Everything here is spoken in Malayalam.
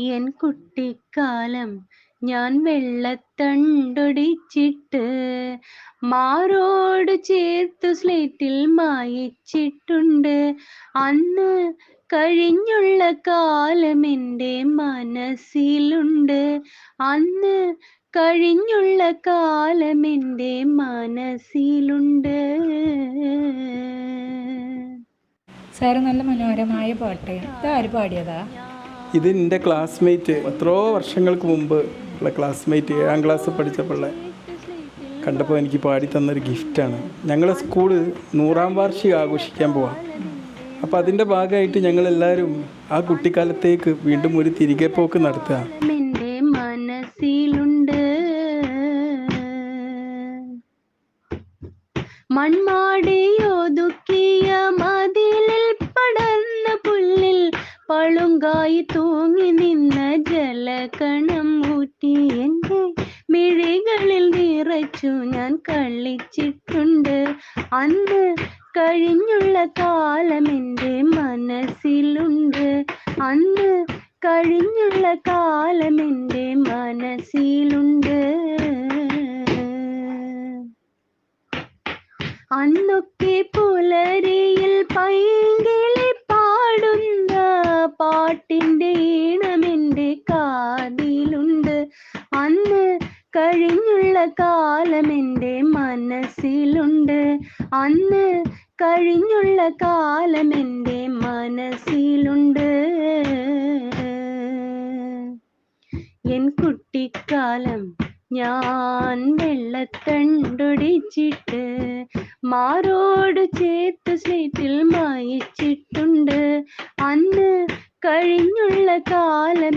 എൻ കുട്ടിക്കാലം ഞാൻ വെള്ളത്തണ്ടൊടിച്ചിട്ട് മാറോട് ചേർത്തു സ്ലേറ്റിൽ മായിച്ചിട്ടുണ്ട്. അന്ന് കഴിഞ്ഞുള്ള കാലം എൻ്റെ മനസ്സിലുണ്ട്. അന്ന് കഴിഞ്ഞുള്ള കാലം എൻ്റെ മനസ്സിലുണ്ട്. സാറ് നല്ല മനോഹരമായ പാട്ട്. ഇതാര് പാടിയതാ? ഇത് എൻ്റെ ക്ലാസ്മേറ്റ്, എത്രയോ വർഷങ്ങൾക്ക് മുമ്പ് ഉള്ള ക്ലാസ്മേറ്റ്, 7ാം ക്ലാസ് പഠിച്ചപ്പോൾ കണ്ടപ്പോൾ എനിക്ക് പാടി തന്നൊരു ഗിഫ്റ്റാണ്. ഞങ്ങളെ സ്കൂള് 100ാം വാർഷികം ആഘോഷിക്കാൻ പോവാം. അപ്പോൾ അതിൻ്റെ ഭാഗമായിട്ട് ഞങ്ങളെല്ലാവരും ആ കുട്ടിക്കാലത്തേക്ക് വീണ്ടും ഒരു തിരികെ പോക്ക് നടത്തുക. എൻ്റെ മനസ്സിലുണ്ട്. മൺമാടിയൊതുക്കിയ മതിലിൽ പടർന്ന പുല്ലിൽ പളുങ്കായി തൂങ്ങി നിന്ന ജലകണം ഊറ്റി എൻ്റെ മിഴികളിൽ നിറച്ചു ഞാൻ കളിച്ചിട്ടുണ്ട്. അന്ന് കഴിഞ്ഞുള്ള കാലം എൻ്റെ മനസ്സിലുണ്ട്. അന്ന് കഴിഞ്ഞുള്ള കാലം എൻ്റെ മനസ്സിലുണ്ട്. അന്നൊക്കെ പുലരിയിൽ പൈങ്കിളി പാടുന്ന പാട്ടിൻ്റെ ഈണമെൻ്റെ കാതിലുണ്ട്. അന്ന് കഴിഞ്ഞുള്ള കാലം എൻ്റെ മനസ്സിലുണ്ട്. അന്ന് കഴിഞ്ഞുള്ള കാലം എൻ്റെ മനസ്സിലുണ്ട്. എൻ കുട്ടിക്കാലം ഞാൻ വെള്ളത്തണ്ടൊടിച്ചിട്ട് മാറോട് ചേർത്ത് സ്ലേറ്റിൽ മായിച്ചിട്ടുണ്ട്. അന്ന് കഴിഞ്ഞുള്ള കാലം